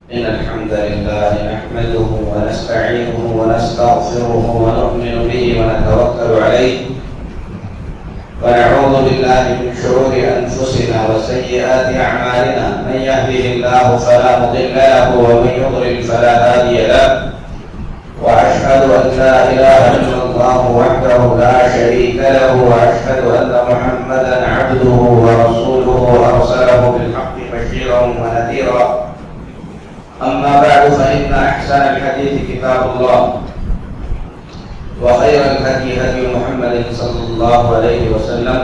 إن الحمد لله نحمده ونستعينه ونستغفره ونؤمن به ونتوكل عليه ونعوذ بالله من شرور أنفسنا وسيئات أعمالنا من يهده الله فلا مضل له ومن يضلل فلا هادي له وأشهد أن لا إله إلا الله وحده لا شريك له وأشهد أن محمدا عبده ورسوله أرسله بالحق بشيرا ونذيرا أما بعد فإن أحسن الحديث كتاب الله وخير الهدي هدي محمد صلى الله عليه وسلم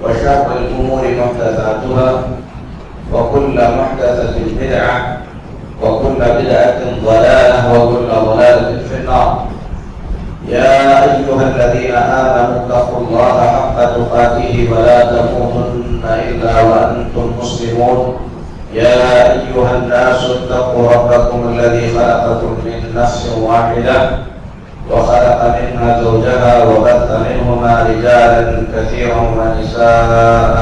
وشر الأمور محدثاتها وكل محدثة بدعة وكل بدعة ضلالة وكل ضلالة في النار. يا أيها الذين آمنوا اتقوا الله حق تقاته ولا تموتن إلا وأنتم مسلمون. يا أيها الناس اتقوا ربكم الذي خلقكم من نفس واحدة وخلق منها زوجها وبث منهما رجالا كثيرا ونساء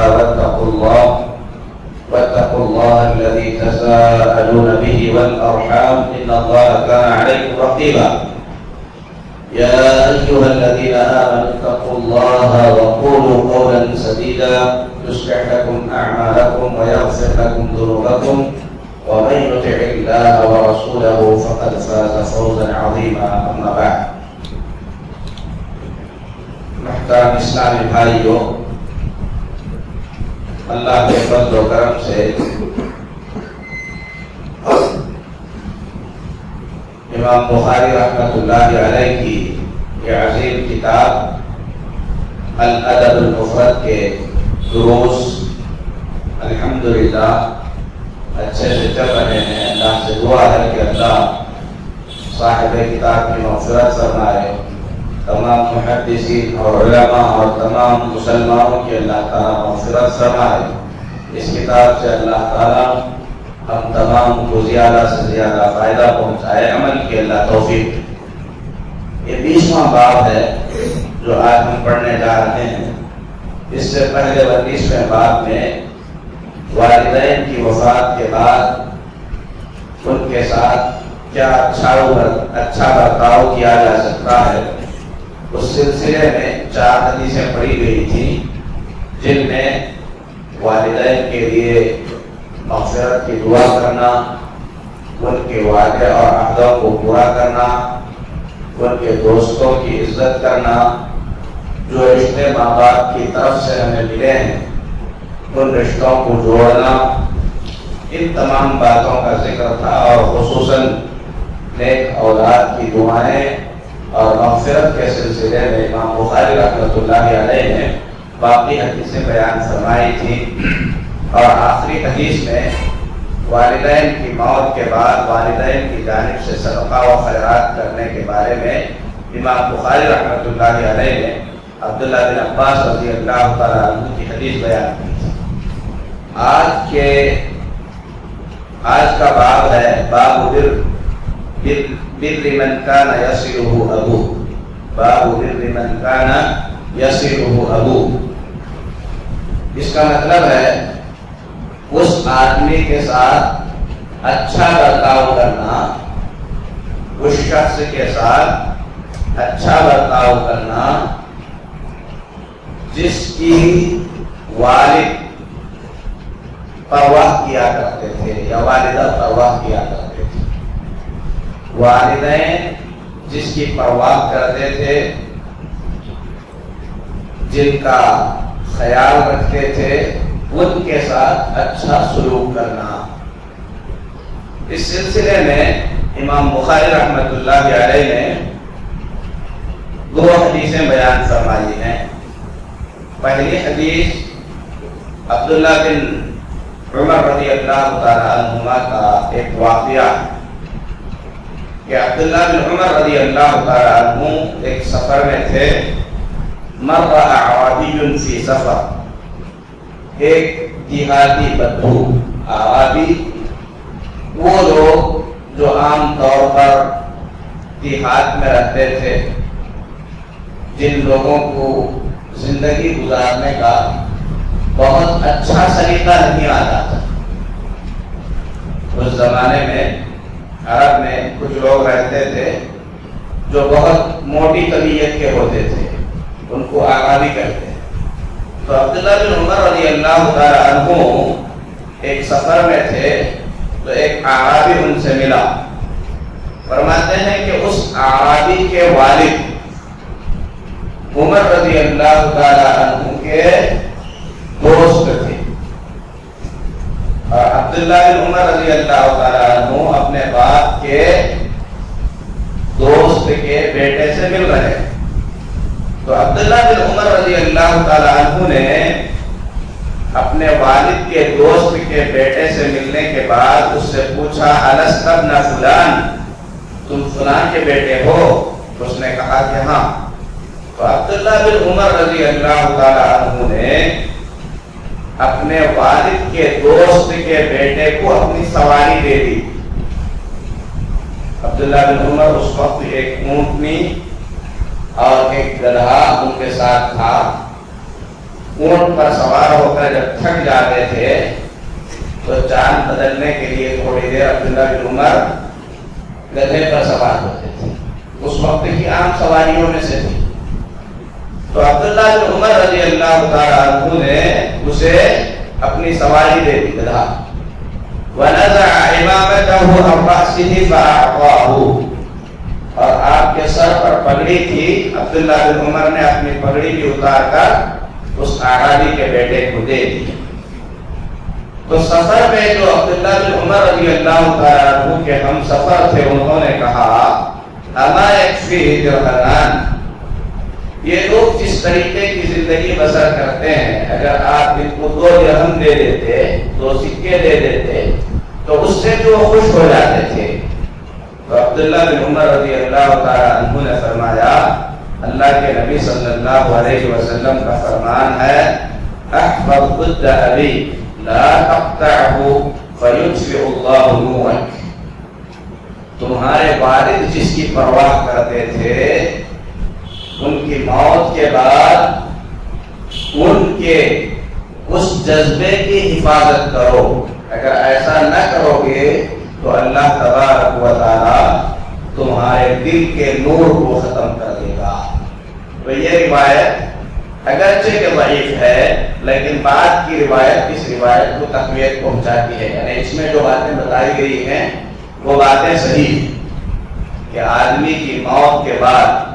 واتقوا الله الذي تساءلون به والأرحام إن الله كان عليكم رقيبا. يا أيها الذين آمنوا اتقوا الله وقولوا قولا سديدا يصلح لكم أعمالكم ويغفر لكم ذنوبكم ومن يطع الله ورسوله فقد فاز فوزا عظيما. أما بعد. محترم اسلامی بھائیوں، اللہ کے فضل و کرم سے امام بخاری رحمۃ اللہ علیہ کی یہ عظیم کتاب الادب المفرد کے دروس الحمدللہ اچھے سے چل رہے ہیں. اللہ سے دعا ہے کہ اللہ صاحب کتاب کی مغفرت فرمائے، تمام محدثین اور علماء اور تمام مسلمانوں کی اللہ تعالیٰ مغفرت فرمائے. اس کتاب سے اللہ تعالیٰ ہم تمام کو زیادہ سے زیادہ فائدہ پہنچائے، عمل کی اللہ توفیق. یہ 20واں باب ہے جو آج ہم پڑھنے جا رہے ہیں. اس سے پہلے 22ویں باب میں والدین کی وفات کے بعد ان کے ساتھ کیا اچھا برتاؤ کیا جا سکتا ہے، اس سلسلے میں 4 حدیثیں پڑھی گئی تھی جن میں والدین کے لیے مغفرت کی دعا کرنا، ان کے وعدے اور عہدوں کو پورا کرنا، ان کے دوستوں کی عزت کرنا، جو رشتے ماں باپ کی طرف سے ہمیں ملے ہیں ان رشتوں کو جوڑنا، ان تمام باتوں کا ذکر تھا. اور خصوصاً نیک اولاد کی دعائیں اور مغفرت کے سلسلے میں امام بخاری رحمۃ اللہ علیہ نے باقی حدیثیں بیان فرمائی تھی. اور آخری حدیث میں والدین کی موت کے بعد والدین کی جانب سے صدقہ و خیرات کرنے کے بارے میں امام بخاری رحمۃ اللہ علیہ نے عبداللہ بن عباس رضی اللہ تعالیٰ عنہ کی حدیث بیان کی. آج کا باب ہے باب بر من کان یصلہ ابوہ. باب بر من کان یصلہ ابوہ. اس کا مطلب ہے اس آدمی کے ساتھ اچھا برتاؤ کرنا، اس شخص کے ساتھ اچھا برتاؤ کرنا جس کی والد پرواہ کیا کرتے تھے یا والدہ پرواہ کیا کرتے تھے. والدین جس کی پرواہ کرتے تھے، جن کا خیال رکھتے تھے، ان کے ساتھ اچھا سلوک کرنا. اس سلسلے میں امام بخاری رحمۃ اللہ علیہ نے 2 حدیثیں بیان فرمائی ہیں. پہلی حدیث عبداللہ بن عمر رضی اللہ تعالیٰ عنہما کا ایک واقعہ کہ عبداللہ بن عمر رضی اللہ تعالیٰ عنہ ایک سفر میں تھے. مر اعرابی فی سفر. ایک دیہاتی بدو. اعرابی وہ لوگ جو عام طور پر دیہات میں رہتے تھے، جن لوگوں کو زندگی گزارنے کا بہت اچھا سلیقہ نہیں آتا تھا. وہ اس زمانے میں عرب میں کچھ لوگ رہتے تھے جو بہت موٹی طبیعت کے ہوتے تھے، ان کو آغابی کہتے ہیں۔ تو عبداللہ بن عمر رضی اللہ تعالیٰ عنہ ایک سفر میں تھے تو ایک آغابی ان سے ملا۔ فرماتے ہیں کہ اس آغابی کے والد عمر رضی اللہ تعالیٰ عنہ کے دوست تھے، اور عبداللہ بن عمر رضی اللہ تعالیٰ عنہ اپنے باپ کے دوست کے بیٹے سے مل رہے ہیں۔ تو عبداللہ بن عمر رضی اللہ تعالیٰ عنہ نے اپنے والد کے دوست کے بیٹے سے ملنے کے بعد اس سے پوچھا الست ابن فلان، تم فلان کے بیٹے ہو؟ اس نے کہا کہ ہاں۔ تو عبداللہ بن عمر رضی اللہ تعالیٰ عنہ نے اپنے والد کے دوست کے بیٹے کو اپنی سواری دے دی۔ عبداللہ بن عمر اس وقت ایک اونٹنی اور ایک گدھا ان کے ساتھ تھا۔ اونٹ پر سوار ہو کر جب تھک جاتے تھے تو جان بدلنے کے لیے تھوڑی دیر عبداللہ بن عمر گدھے پر سوار ہوتے تھے، اس وقت کی عام سواریوں میں سے تھی۔ تو عبداللہ بن عمر رضی اللہ تعالیٰ عنہ نے اسے اپنی سواری دے دی، گدھا۔ وَنَزَعَ عِمَامَتَهُ عَنْ رَأْسِهِ فَأَعْطَاهُ، اور آپ کے سر پر پگڑی تھی، عبداللہ بن عمر نے اپنی پگڑی بھی اتار کر اس اعرابی کے بیٹے کو دے دی۔ تو سفر میں جو عبداللہ بن عمر رضی اللہ تعالیٰ عنہ کے ہم سفر تھے، انہوں نے کہا اما یکفیہ درہمان، یہ لوگ جس طریقے کی زندگی بسر کرتے ہیں، اگر آپ ان کو 2 درہم دے دیتے، 2 سکے دے دیتے تو اس سے جو خوش ہو جاتے تھے۔ تو عبداللہ بن عمر رضی اللہ تعالیٰ عنہ نے فرمایا اللہ کے نبی صلی اللہ علیہ وسلم کا فرمان ہے احفظ ود ابی لا تقطعه فیطفئ اللہ نورک، تمہارے والد جس کی پرواہ کرتے تھے ان کی موت کے بعد ان کے اس جذبے کی حفاظت کرو، اگر ایسا نہ کرو گے تو اللہ تبارک و تعالی تمہارے دل کے نور کو ختم کر دے گا۔ تو یہ روایت اگرچہ کہ ضعیف ہے لیکن بعد کی روایت اس روایت کو تقویت پہنچاتی ہے، یعنی اس میں جو باتیں بتائی گئی ہیں وہ باتیں صحیح ہیں کہ آدمی کی موت کے بعد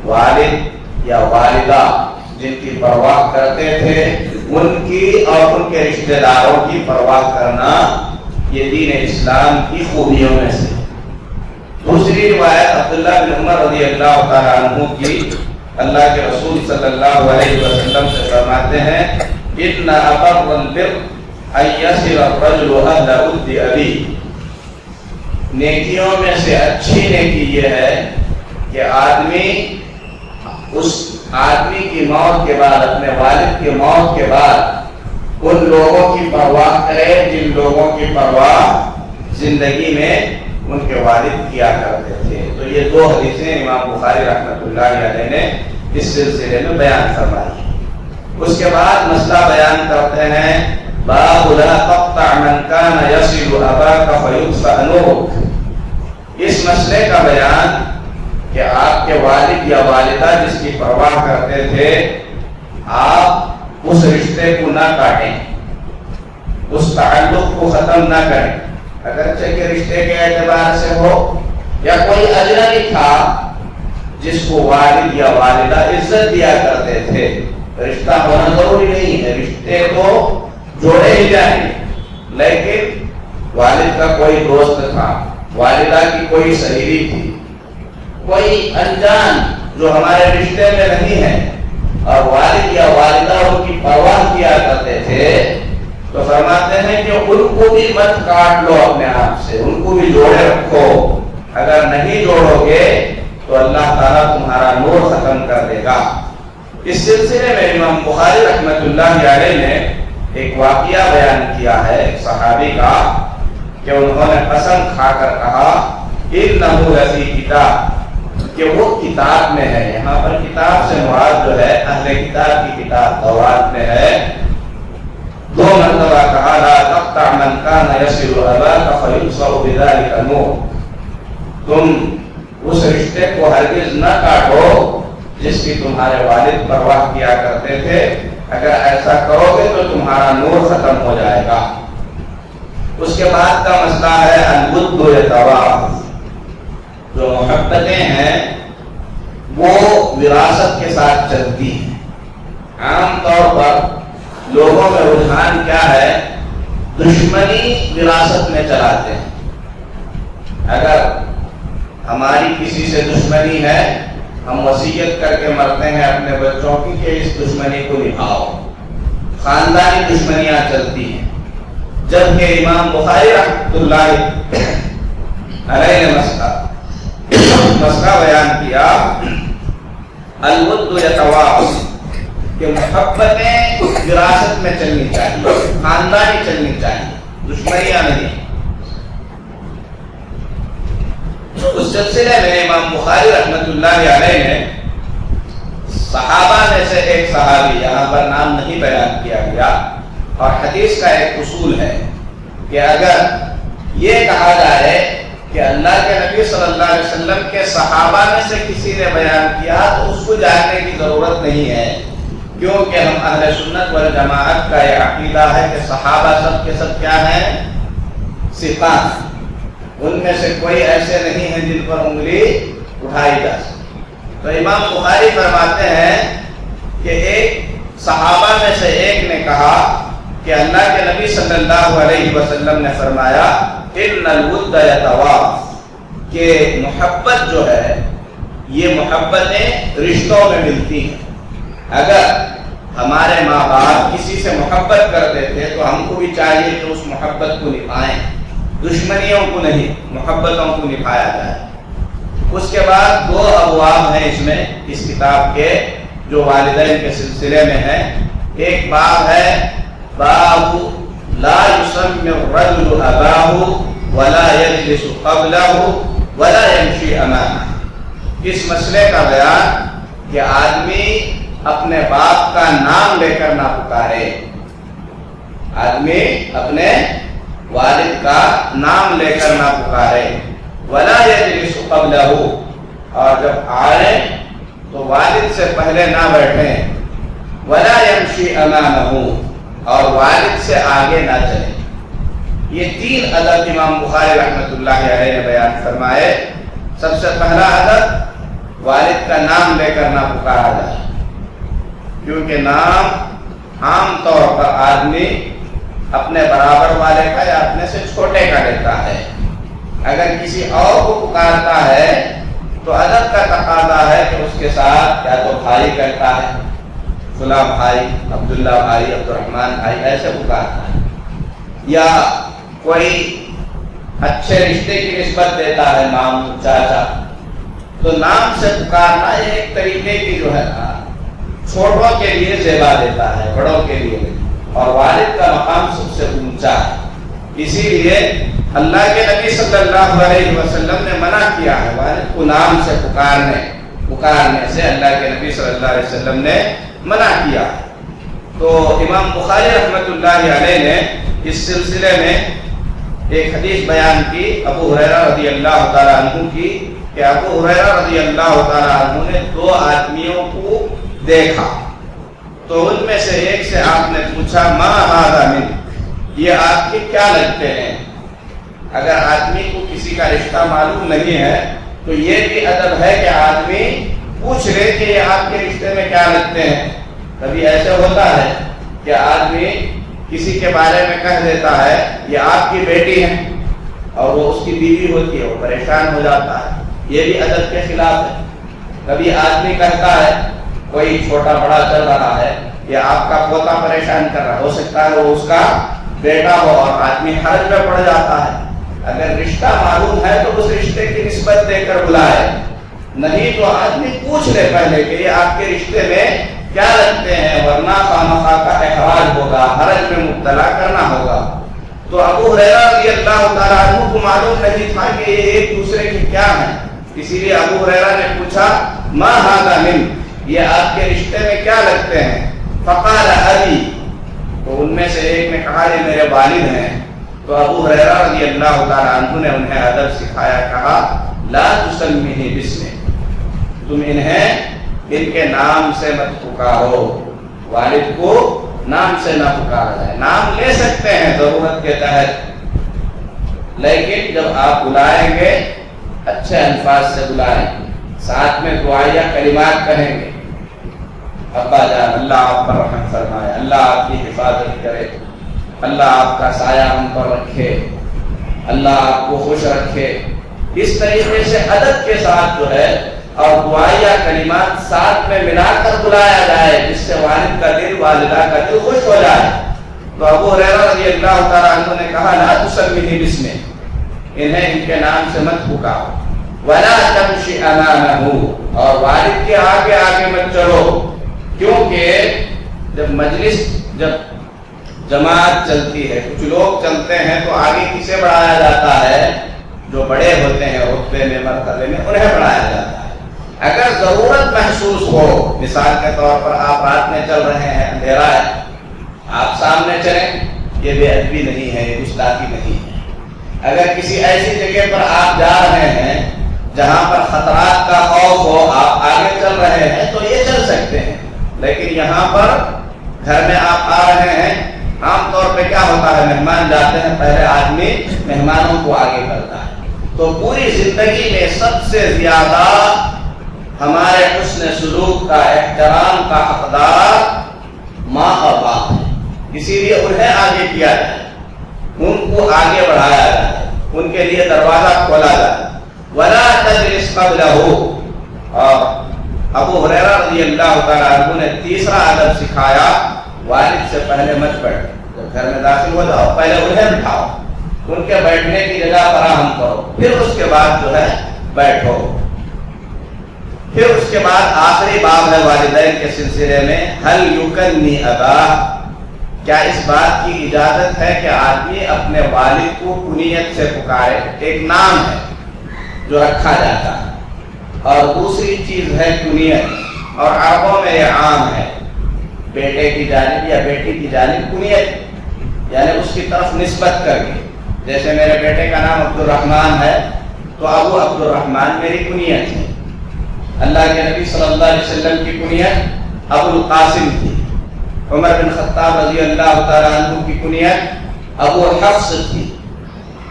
والد یا والدہ جن کی پرواہ کرتے تھے ان کی اور ان کے رشتہ داروں کی پرواہ کرنا یہ دین اسلام کی خوبیوں میں سے۔ دوسری روایت عبداللہ بن عمر رضی اللہ تعالیٰ عنہ کی، اللہ کے رسول صلی اللہ علیہ وسلم سے فرماتے ہیں ان ابر البر ان یصل الرجل اہل ود ابی، نیکیوں میں سے اچھی نیکی یہ ہے کہ آدمی اس آدمی کی موت کے بعد، اپنے والد کی موت کے بعد ان لوگوں کی پرواہ کرے جن لوگوں کی پرواہ زندگی میں ان کے والد کیا کرتے تھے۔ تو یہ 2 حدیثیں امام بخاری رحمۃ اللہ علیہ نے اس سلسلے میں بیان فرمائی۔ اس کے بعد مسئلہ بیان کرتے ہیں باب لا تقطع من کان یصل اباک فیطفئ نورک، اس مسئلے کا بیان کہ آپ کے والد یا والدہ جس کی پرواہ کرتے تھے آپ اس رشتے کو نہ کاٹیں، اس تعلق کو ختم نہ کریں، اگرچہ کہ رشتے کے اعتبار سے ہو یا کوئی اجنبی تھا جس کو والد یا والدہ عزت دیا کرتے تھے، رشتہ ہونا ضروری نہیں ہے، رشتے تو جوڑے ہی جائیں، لیکن والد کا کوئی دوست تھا، والدہ کی کوئی سہیلی تھی، کوئی انجان جو ہمارے رشتے میں نہیں ہے اور والد یا والدہ ان کی پرواہ کیا کرتے تھے، تو فرماتے ہیں کہ ان کو بھی مت کاٹ لو اپنے آپ سے، ان کو بھی جوڑے رکھو، اگر نہیں جوڑو گے تو اللہ تعالیٰ تمہارا نور ختم کر دے گا۔ اس سلسلے میں امام بخاری رحمۃ اللہ علیہ نے ایک واقعہ بیان کیا ہے ایک صحابی کا کہ انہوں نے قسم کھا کر کہا انہ لفی کتاب، کہ وہ کتاب میں ہے، یہاں پر کتاب سے مراد جو ہے اہل کتاب کی کتاب تورات میں ہے۔ 2 مرتبہ کہا لا تقطع من كان يصل أباك فيبصر بذلك نور. تم اس رشتے کو ہرگز نہ کاٹو جس کی تمہارے والد پرواہ کیا کرتے تھے. اگر ایسا کرو گے تو تمہارا نور ختم ہو جائے گا. اس کے بعد کا مسئلہ ہے الود یتوارث. جو محبتیں ہیں وہ وراثت کے ساتھ چلتی ہیں. عام طور پر لوگوں میں رجحان کیا ہے؟ دشمنی وراثت میں چلاتے ہیں. اگر ہماری کسی سے دشمنی ہے ہم وصیت کر کے مرتے ہیں اپنے بچوں کی کہ اس دشمنی کو نبھاؤ. خاندانی دشمنیاں چلتی ہیں. جبکہ امام بخاری رحمۃ اللہ علیہ نے مسئلہ بیان کیا الود یتوارث کہ محبتیں وراثت میں چلنی چاہیے, خاندانی چلنی چاہیے, دشمنیاں نہیں. اس سلسلے میں امام بخاری رحمۃ اللہ علیہ نے صحابہ میں سے ایک صحابی, یہاں پر نام نہیں بیان کیا گیا, اور حدیث کا ایک اصول ہے کہ اگر یہ کہا جائے کہ اللہ کے نبی صلی اللہ علیہ وسلم کے صحابہ میں سے کسی نے بیان کیا تو اس کو جاننے کی ضرورت نہیں ہے, کیونکہ ہم اہل سنت والجماعت کا یہ عقیدہ ہے کہ صحابہ سب کے سب کیا ہیں؟ ثقات. ان میں سے کوئی ایسے نہیں ہیں جن پر انگلی اٹھائی جا سکے. تو امام بخاری فرماتے ہیں کہ ایک صحابہ میں سے ایک نے کہا کہ اللہ کے نبی صلی اللہ علیہ وسلم نے فرمایا ان الود یتوارث کہ محبت جو ہے یہ محبتیں رشتوں میں ملتی ہیں. اگر ہمارے ماں باپ کسی سے محبت کرتے تھے تو ہم کو بھی چاہیے کہ اس محبت کو نبھائیں, دشمنیوں کو نہیں, محبتوں کو نبھایا جائے. اس کے بعد دو ابواب ہیں اس میں, اس کتاب کے جو والدین کے سلسلے میں ہیں. ایک باب ہے باب لا يسمي الرجل اباه ولا يجلس قبله ولا يمشي امامه. اس مسئلے کا بیان کہ آدمی اپنے باپ کا نام لے کر نہ پکارے, آدمی اپنے والد کا نام لے کر نہ پکارے. ولا يجلس قبله, اور جب آئے تو والد سے پہلے نہ بیٹھیں. ولا يمشي امامه, اور والد سے آگے نہ چلے. یہ تین ادب امام بخاری رحمۃ اللہ علیہ نے بیان فرمائے. سب سے پہلا ادب والد کا نام لے کر نہ پکارا جائے, کیونکہ نام عام طور پر آدمی اپنے برابر والے کا یا اپنے سے چھوٹے کا لیتا ہے. اگر کسی اور کو پکارتا ہے تو ادب کا تقاضا ہے کہ اس کے ساتھ یا تو بھائی کہتا ہے, فلاں بھائی, عبداللہ بھائی, عبد الرحمن بھائی, ایسے پکارتا ہے. یا کوئی اچھے رشتے کی نسبت دیتا ہے, ماموں, چاچا, تو نام سے پکارنا یہ ایک طریقے کی جو ہے چھوٹوں کے لیے زیبا دیتا ہے, بڑوں کے لیے, اور والد کا مقام سب سے اونچا ہے. اسی لیے اللہ کے نبی صلی اللہ علیہ وسلم نے منع کیا ہے والد کو نام سے پکارنے سے. اللہ کے نبی صلی اللہ علیہ وسلم نے منع کیا. تو امام بخاری رحمۃ اللہ علیہ نے اس سلسلے میں ایک حدیث بیان کی ابو ہریرہ رضی اللہ تعالیٰ عنہ کی, کہ ابو ہریرہ رضی اللہ تعالیٰ عنہ نے دو آدمیوں کو دیکھا تو ان میں سے ایک سے آپ نے پوچھا ما ھذا من, یہ آپ کے کیا لگتے ہیں. اگر آدمی کو کسی کا رشتہ معلوم نہیں ہے تو یہ بھی ادب ہے کہ آدمی پوچھ لے کہ یہ آپ کے رشتے میں کیا لگتے ہیں. کبھی ایسے ہوتا ہے کہ آدمی کسی کے بارے میں کہہ دیتا ہے یہ آپ کی بیٹی ہے, اور وہ اس کی بیوی ہوتی ہے, وہ پریشان ہو جاتا ہے. یہ بھی ادب کے خلاف ہے. کبھی آدمی کہتا ہے کوئی چھوٹا بڑا چل رہا ہے, یہ آپ کا پوتا پریشان کر رہا ہے, ہو سکتا ہے وہ اس کا بیٹا ہو, اور آدمی حرج میں پڑ جاتا ہے. اگر رشتہ معلوم ہے تو اس رشتے کی نسبت دے کر بلائے, نہیں تو آدمی پوچھ لے پہلے کہ یہ آپ کے رشتے میں کیا لگتے ہیں, ورنہ خامخواہ کا احراج ہوگا, حرج میں مبتلا کرنا ہوگا. تو ابو ہریرہ رضی اللہ تعالیٰ عنہ کو معلوم نہیں تھا کہ یہ ایک دوسرے کے کیا ہیں, اسی لیے ابو ہریرہ نے پوچھا ما ھذا من, یہ آپ کے رشتے میں کیا لگتے ہیں. فقال ابی, تو ان میں سے ایک نے کہا یہ میرے والد ہیں. تو ابو ہریرہ رضی اللہ تعالیٰ عنہ نے انہیں ادب سکھایا، کہا لا تسمیہ باسمہ، تم انہیں ان کے نام سے مت پکارو، والد کو نام سے نہ پکارا جائے۔ نام لے سکتے ہیں ضرورت کے تحت، لیکن جب آپ بلائیں گے اچھے الفاظ سے بلائیں، ساتھ میں دعائیہ کلمات کہیں گے، ابا جان اللہ آپ پر رحم فرمائے، اللہ آپ کی حفاظت کرے، اللہ آپ کا سایہ ہم پر رکھے، اللہ آپ کو خوش رکھے، اس طریقے سے ادب کے ساتھ جو ہے اور دعائیہ کلمات ساتھ میں ملا کر بلایا جائے، جس سے والد کا دل، والدہ کا دل خوش ہو جائے۔ تو ابو ہریرہ رضی اللہ تعالیٰ عنہ نے کہا لا تسمیہ باسمہ، انہیں ان کے نام سے مت پکارو، ولا تمشی امامہ، اور والد کے آگے آگے مت چلو، کیونکہ جب مجلس، جب جماعت چلتی ہے، کچھ لوگ چلتے ہیں تو آگے کسے بڑھایا جاتا ہے؟ جو بڑے ہوتے ہیں رتبے میں، مرتبے میں، انہیں بڑھایا جاتا ہے۔ اگر ضرورت محسوس ہو، مثال کے طور پر آپ رات میں چل رہے ہیں، اندھیرا ہے، آپ سامنے چلیں، یہ بے ادبی نہیں ہے، یہ گستاخی نہیں ہے۔ اگر کسی ایسی جگہ پر آپ جا رہے ہیں جہاں پر خطرات کا خوف ہو، آپ آگے چل رہے ہیں تو یہ چل سکتے ہیں، لیکن یہاں پر گھر میں آپ آ رہے ہیں، عام طور پہ کیا ہوتا ہے، مہمان جاتے ہیں، پہلے آدمی مہمانوں کو آگے کرتا ہے۔ تو پوری زندگی میں سب سے زیادہ ہمارے حسن سلوک کا، احترام کا حقدار ماں اور باپ ہے، اسی لیے انہیں آگے کیا جائے، ان کو آگے بڑھایا جائے، ان کے لیے دروازہ کھولا جائے۔ ولا تجلس قبلہ، اور ابو ہریرہ رضی اللہ تعالیٰ عنہ نے تیسرا ادب سکھایا، والد سے پہلے مت بیٹھو، جب گھر میں داخل ہو جاؤ پہلے انہیں بٹھاؤ، ان کے بیٹھنے کی جگہ فراہم کرو، پھر اس کے بعد جو ہے بیٹھو۔ پھر اس کے بعد آخری باب ہے والدین کے سلسلے میں، هل یکنی اباہ، کیا اس بات کی اجازت ہے کہ آدمی اپنے والد کو کنیت سے پکارے؟ ایک نام ہے جو رکھا جاتا ہے، اور دوسری چیز ہے کنیت، اور عربوں میں یہ عام ہے، بیٹے کی جانب یا بیٹی کی جانب کنیت، یعنی اس کی طرف نسبت کر کے، جیسے میرے بیٹے کا نام عبد الرحمن ہے تو ابو عبد الرحمن میری کنیت ہے۔ اللہ کے نبی صلی اللہ علیہ وسلم کی کنیت ابو القاسم تھی، عمر بن خطاب رضی اللہ تعالیٰ عنہ کی کنیت ابو حفص تھی،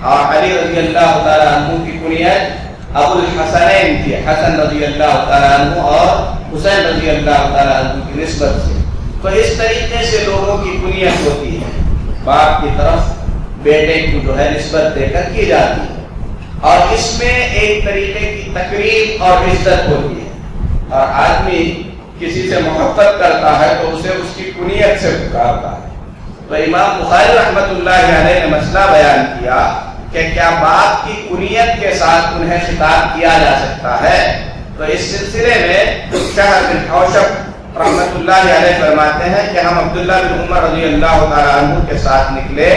اور علی رضی اللہ تعالیٰ عنہ کی کنیت ابو الحسنین تھی، حسن رضی اللہ تعالیٰ عنہ اور حسین رضی اللہ تعالیٰ عنہ کی نسبت سے۔ تو اس طریقے سے لوگوں کی کنیت ہوتی ہے، باپ کی طرف بیٹے کو جو ہے نسبت دے کر کی جاتی ہے، اور اس میں ایک طریقے کی تقریب اور عزت ہوتی ہے، اور آدمی کسی سے محبت کرتا ہے تو اسے اس کی کنیت سے پکارتا ہے۔ تو امام بخاری رحمۃ اللہ علیہ نے مسئلہ بیان کیا کہ کیا باپ کی کنیت کے ساتھ انہیں خطاب کیا جا سکتا ہے؟ تو اس سلسلے میں شہر بن حوشب رحمۃ اللہ علیہ فرماتے ہیں کہ ہم عبداللہ بن عمر رضی اللہ تعالیٰ عنہ کے ساتھ نکلے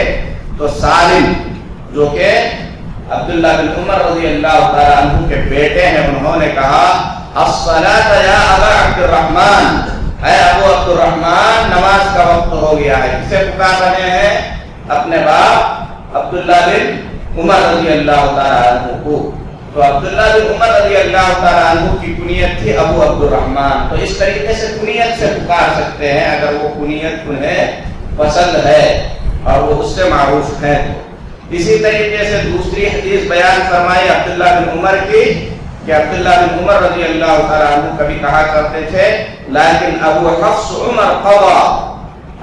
تو سالم، جو کہ عبداللہ بن عمر رضی اللہ تعالیٰ عنہ کے بیٹے ہیں، انہوں نے کہا الصلاۃ یا ابا عبد الرحمن، اے ابو عبد الرحمن نماز کا وقت ہو گیا ہے۔ کسے پکار رہے ہیں؟ اپنے باپ عبداللہ بن عمر رضی اللہ تعالیٰ عنہ کو۔ تو عبداللہ بن عمر رضی اللہ تعالیٰ عنہ کی کنیت تھی ابو عبد الرحمن، تو اس طریقے سے کنیت سے پکار سکتے ہیں اگر وہ کنیت انہیں پسند ہے اور وہ اس سے معروف ہے۔ اسی طریقے سے دوسری حدیث بیان فرمائی عبداللہ بن عمر کی کہ عبداللہ بن عمر رضی اللہ تعالیٰ عنہ کبھی کہا کرتے تھے لیکن ابو حفص عمر قضا،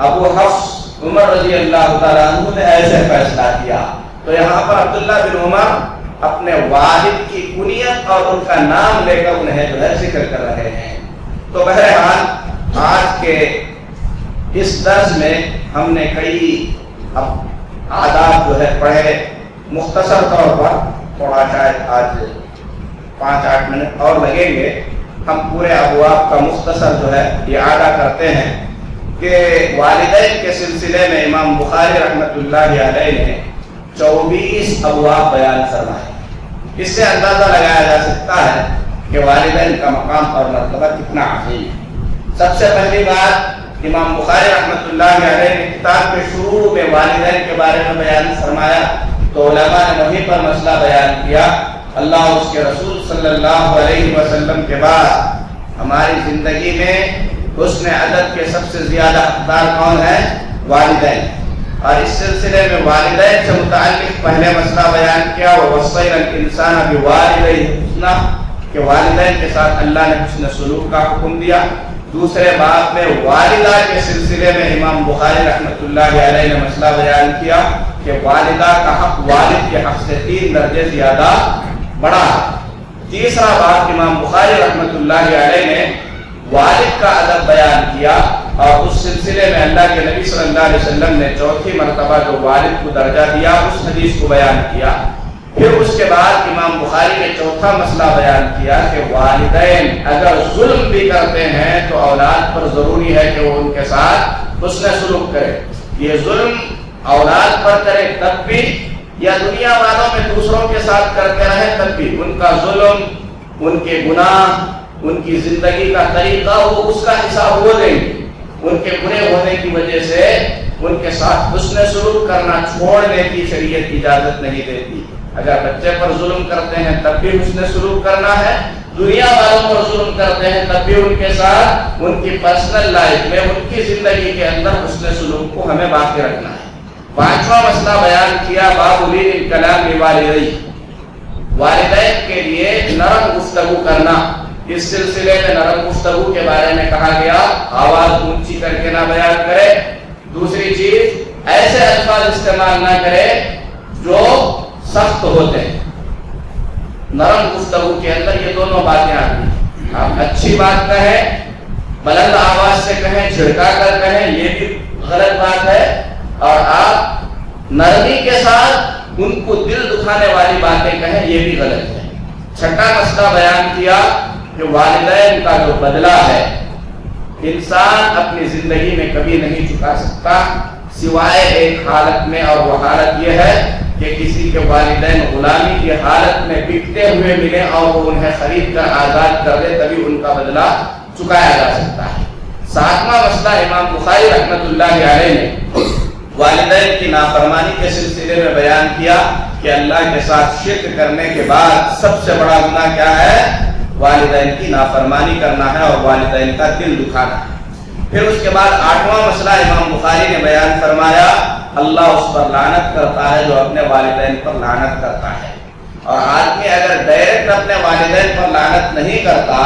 ابو حفص عمر رضی اللہ تعالیٰ عنہ نے ایسے فیصلہ کیا۔ تو یہاں پر عبداللہ بن عمر اپنے والد کی کنیت اور ان کا نام لے کر انہیں جو ہے ذکر کر رہے ہیں۔ تو بہرحال آج کے اس درس میں ہم نے کئی آداب جو ہے پڑھے، مختصر طور پر، تھوڑا شاید آج 5-8 منٹ اور لگیں گے، ہم پورے ابواب کا مختصر جو ہے اعادہ کرتے ہیں کہ والدین کے سلسلے میں امام بخاری رحمۃ اللہ علیہ نے 24 ابواب بیان فرمائے۔ اس سے اندازہ لگایا جا سکتا ہے کہ والدین کا مقام اور مرتبہ کتنا عظیم ہے۔ سب سے پہلی بات امام بخاری رحمۃ اللہ علیہ نے کتاب کے شروع میں والدین کے بارے میں بیان فرمایا تو علماء نے وہیں پر مسئلہ بیان کیا۔ اللہ اور اس کے رسول صلی اللہ علیہ وسلم کے بعد ہماری زندگی میں حسن ادب کے سب سے زیادہ حقدار کون ہیں؟ والدین۔ اور اس سلسلے میں والدین سے متعلق پہلے مسئلہ بیان کیا وَوَصَّيْنَا الْإِنسَانَ بِوَالِدَيْهِ حُسْنًا کہ والدین کے ساتھ اللہ نے حسن سلوک کا حکم دیا۔ دوسرے باب میں والدہ کے سلسلے میں امام بخاری رحمۃ اللہ علیہ نے مسئلہ بیان کیا کہ والدہ کا حق والد کے حق سے 3 درجے زیادہ بڑا ہے۔ تیسرا باب امام بخاری رحمۃ اللہ علیہ نے والد کا ادب بیان کیا اور اس سلسلے میں اللہ کے نبی صلی اللہ علیہ وسلم نے چوتھی مرتبہ جو والد کو درجہ دیا اس حدیث کو بیان کیا۔ پھر اس کے بعد امام بخاری نے چوتھا مسئلہ بیان کیا کہ والدین اگر ظلم بھی کرتے ہیں تو اولاد پر ضروری ہے کہ وہ ان کے ساتھ حسن سلوک کرے۔ یہ ظلم اولاد پر کرے تب بھی یا دنیا والوں میں دوسروں کے ساتھ کرتے رہے تب بھی ان کا ظلم، ان کے گناہ، ان کی زندگی کا طریقہ وہ اس کا حساب وہ دیں گے۔ ان کے برے ہونے کی وجہ سے ان کے ساتھ حسن سلوک کرنا چھوڑنے کی شریعت اجازت نہیں دیتی۔ اگر بچے پر ظلم کرتے ہیں تب بھی حسن سلوک کرنا ہے، دنیا والوں پر ظلم کرتے ہیں تب بھی ان کے ساتھ ان کی پرسنل لائف میں ان کی زندگی کے اندر حسن سلوک کو ہمیں باقی رکھنا ہے۔ پانچواں مسئلہ بیان کیا باب لین الکلام لوالدیہ، والدین کے لیے نرم گفتگو کرنا۔ اس سلسلے میں نرم گفتگو کے بارے میں کہا گیا آواز اونچی کر کے نہ بیان کرے، دوسری چیز ایسے الفاظ استعمال نہ کرے جو سخت ہوتے ہیں۔ نرم گفتگو کے اندر یہ دونوں باتیں آتی ہیں، آپ اچھی بات کہیں، بلند آواز سے کہیں، جھڑکا کر کہیں، یہ بھی غلط بات ہے، اور آپ نرمی کے ساتھ ان کو دل دکھانے والی باتیں کہیں، یہ بھی غلط ہے۔ چھٹا مسئلہ بیان کیا کہ والدین کا جو بدلہ ہے انسان اپنی زندگی میں کبھی نہیں چکا سکتا سوائے ایک حالت میں، اور وہ حالت یہ ہے کہ کسی کے والدین غلامی کی حالت میں بکتے ہوئے ملے اور وہ انہیں خرید کر آزاد کر دے، تبھی ان کا بدلہ چکایا جا سکتا ہے۔ ساتواں مسئلہ امام بخاری رحمۃ اللہ علیہ نے والدین کی نافرمانی کے سلسلے میں بیان کیا کہ اللہ کے ساتھ شرک کرنے کے بعد سب سے بڑا گناہ کیا ہے؟ والدین کی نافرمانی کرنا ہے اور والدین کا دل دکھانا ہے۔ پھر اس کے بعد آٹھواں مسئلہ امام بخاری نے بیان فرمایا اللہ اس پر لعنت کرتا ہے جو اپنے والدین پر لعنت کرتا ہے۔ اور آدمی اگر ڈائریکٹ اپنے والدین پر لعنت نہیں کرتا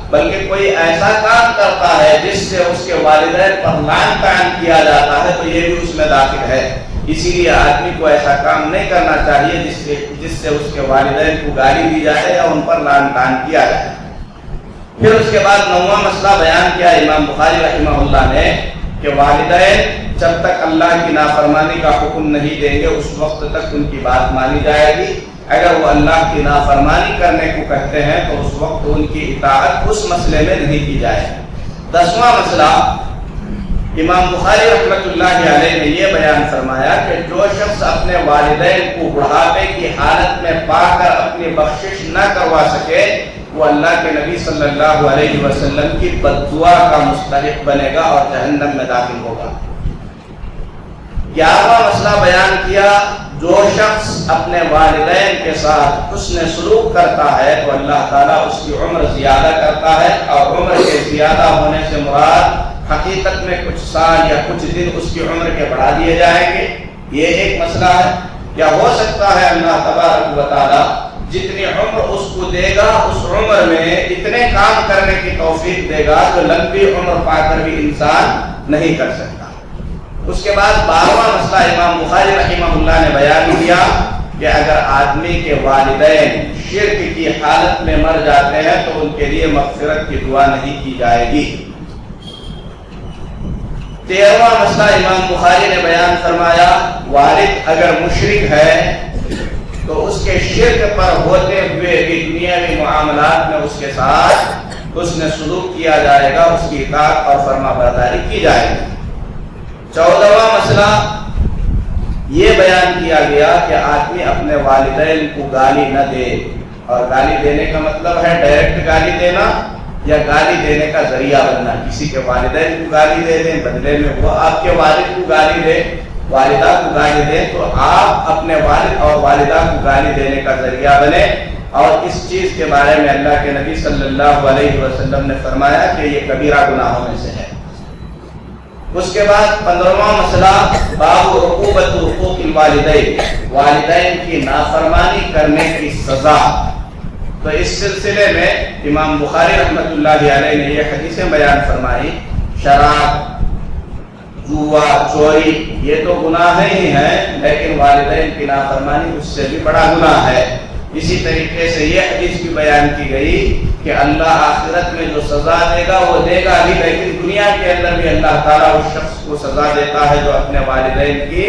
بلکہ کوئی ایسا کام کرتا ہے جس سے اس کے والدین پر لعن قائم کیا جاتا ہے تو یہ بھی اس میں داخل ہے۔ اسی لیے آدمی کو ایسا کام نہیں کرنا چاہیے جس سے اس کے والدین کو گالی دی جائے یا ان پر لعن قائم کیا جائے۔ پھر اس کے بعد نواں مسئلہ بیان کیا امام بخاری رحمہ اللہ نے کہ والدین جب تک اللہ کی نافرمانی کا حکم نہیں دیں گے اس وقت تک ان کی بات مانی جائے گی، اگر وہ اللہ کی نافرمانی کرنے کو کہتے ہیں تو اس وقت ان کی اطاعت اس مسئلے میں نہیں کی جائے۔ 10واں مسئلہ امام بخاری رحمۃ اللہ علیہ نے یہ بیان فرمایا کہ جو شخص اپنے والدین کو بڑھاپے کی حالت میں پا کر اپنی بخشش نہ کروا سکے وہ اللہ کے نبی صلی اللہ علیہ وسلم کی بد دعا کا مستحق بنے گا اور جہنم میں داخل ہوگا۔ 11واں مسئلہ بیان کیا جو شخص اپنے والدین کے ساتھ حسن سلوک کرتا ہے تو اللہ تعالیٰ اس کی عمر زیادہ کرتا ہے، اور عمر کے زیادہ ہونے سے مراد حقیقت میں کچھ سال یا کچھ دن اس کی عمر کے بڑھا دیے جائیں گے۔ یہ ایک مسئلہ ہے۔ کیا ہو سکتا ہے اللہ تبارک و تعالیٰ جتنی عمر اس کو دے گا اس عمر میں اتنے کام کرنے کی توفیق دے گا جو لمبی عمر پا کر بھی انسان نہیں کر سکتا۔ اس کے بعد 12واں مسئلہ امام بخاری رحمہ اللہ نے بیان کیا کہ اگر آدمی کے والدین شرک کی حالت میں مر جاتے ہیں تو ان کے لیے مغفرت کی دعا نہیں کی جائے گی۔ 13واں مسئلہ امام بخاری نے بیان فرمایا والد اگر مشرک ہے تو اس کے شرک پر ہوتے ہوئے بھی دنیاوی معاملات میں اس کے ساتھ حسن سلوک کیا جائے گا، اس کی اطاعت اور فرما برداری کی جائے گی۔ 14واں مسئلہ یہ بیان کیا گیا کہ آدمی اپنے والدین کو گالی نہ دے، اور گالی دینے کا مطلب ہے ڈائریکٹ گالی دینا یا گالی دینے کا ذریعہ بننا. کسی کے والدین کو گالی دے دیں، بدلے میں وہ آپ کے والد کو گالی دے، والدہ کو گالی دیں، تو آپ اپنے والد اور والدہ کو گالی دینے کا ذریعہ بنے. اور اس چیز کے بارے میں اللہ کے نبی صلی اللہ علیہ وسلم نے فرمایا کہ یہ کبیرہ گناہوں میں سے ہے. اس کے بعد 15واں مسئلہ باب عقوبت حقوق الوالدین، والدین کی نافرمانی کرنے کی سزا. تو اس سلسلے میں امام بخاری رحمۃ اللہ علیہ نے یہ حدیثیں بیان فرمائی. شراب، جوا، چوری یہ تو گناہ ہی ہیں، لیکن والدین کی نافرمانی اس سے بھی بڑا گناہ ہے. اسی طریقے سے یہ حدیث بھی بیان کی گئی کہ اللہ آخرت میں جو سزا دے گا وہ دے گا بھی، لیکن دنیا کے اندر بھی اللہ تعالیٰ اس شخص کو سزا دیتا ہے جو اپنے والدین کی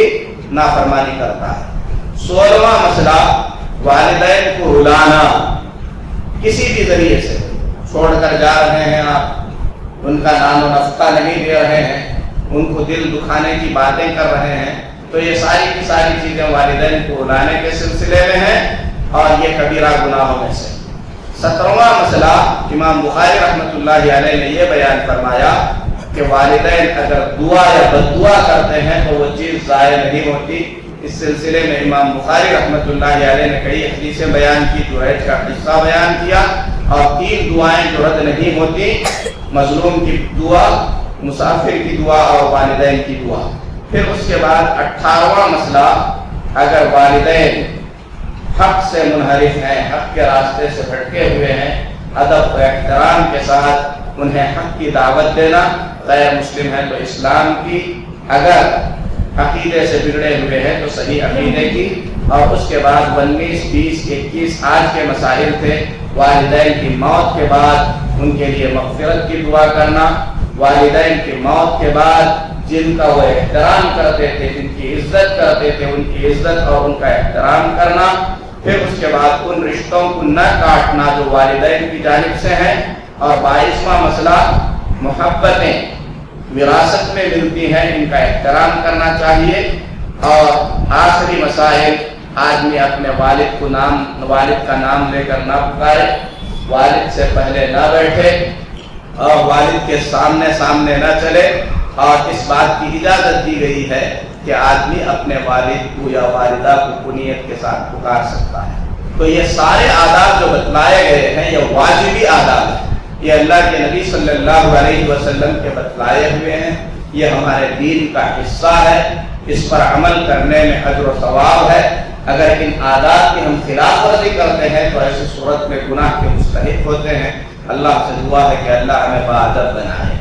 نافرمانی کرتا ہے. 16واں مسئلہ والدین کو رلانا. کسی بھی ذریعے سے چھوڑ کر جا رہے ہیں آپ، ان کا نام و نفقہ نہیں دے رہے ہیں، ان کو دل دکھانے کی باتیں کر رہے ہیں، تو یہ ساری کی ساری چیزیں والدین کو رلانے کے سلسلے میں ہیں اور یہ کبیرہ گناہوں میں سے. 17واں مسئلہ امام بخاری رحمۃ اللہ علیہ نے یہ بیان فرمایا کہ والدین اگر دعا یا بد دعا کرتے ہیں تو وہ چیز ضائع نہیں ہوتی. اس سلسلے میں امام بخاری رحمۃ اللہ علیہ نے کئی حدیثیں بیان کی، جریج کا قصہ بیان کیا، اور 3 دعائیں جو رد نہیں ہوتی: مظلوم کی دعا، مسافر کی دعا اور والدین کی دعا. پھر اس کے بعد 18واں مسئلہ اگر والدین حق سے منحرف ہیں، حق کے راستے سے بھٹکے ہوئے ہیں، ادب و احترام کے ساتھ انہیں حق کی دعوت دینا. غیر مسلم ہے تو اسلام کی، اگر عقیدے سے بگڑے ہوئے ہیں تو صحیح عقیدے کی. اور اس کے بعد 19، 20، 21 آج کے مسائل تھے. والدین کی موت کے بعد ان کے لیے مغفرت کی دعا کرنا، والدین کی موت کے بعد جن کا وہ احترام کرتے تھے، جن کی عزت کرتے تھے، ان کی عزت اور ان کا احترام کرنا. پھر اس کے بعد ان رشتوں کو نہ کاٹنا جو والدین کی جانب سے ہیں. اور 22واں مسئلہ محبتیں وراثت میں ملتی ہیں، ان کا احترام کرنا چاہیے. اور آخری مسائل، آدمی اپنے والد کا نام لے کر نہ پکارے، والد سے پہلے نہ بیٹھے اور والد کے سامنے نہ چلے. اور اس بات کی اجازت دی گئی ہے کہ آدمی اپنے والد کو یا والدہ کو کنیت کے ساتھ پکار سکتا ہے. تو یہ سارے آداب جو بتلائے گئے ہیں یہ واجبی آداب ہیں، یہ اللہ کے نبی صلی اللہ علیہ وسلم کے بتلائے ہوئے ہیں، یہ ہمارے دین کا حصہ ہے. اس پر عمل کرنے میں اجر و ثواب ہے. اگر ان آداب کی ہم خلاف ورزی کرتے ہیں تو ایسی صورت میں گناہ کے مستحق ہوتے ہیں. اللہ سے دعا ہے کہ اللہ ہمیں باادب بنائے.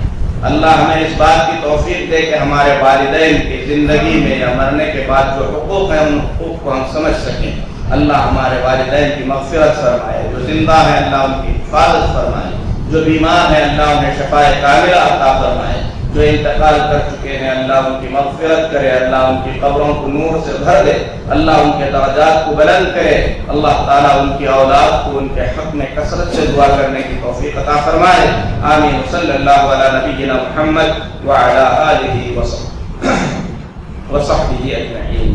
اللہ ہمیں اس بات کی توفیق دے کہ ہمارے والدین کی زندگی میں یا مرنے کے بعد جو حقوق ہیں ان حقوق کو ہم سمجھ سکیں. اللہ ہمارے والدین کی مغفرت فرمائے. جو زندہ ہیں اللہ ان کی حفاظت فرمائے، جو بیمار ہیں اللہ انہیں شفاء کاملہ عطا فرمائے، جو انتقال کر چکے ہیں اللہ ان کی مغفرت کرے، اللہ ان کی قبروں کو نور سے بھر دے، اللہ ان کے درجات کو بلند کرے. اللہ تعالیٰ ان کی اولاد کو ان کے حق میں کثرت سے دعا کرنے کی توفیق عطا فرمائے. آمین. صلی اللہ علی نبینا محمد وعلی آلہ وصحبہ اجمعین.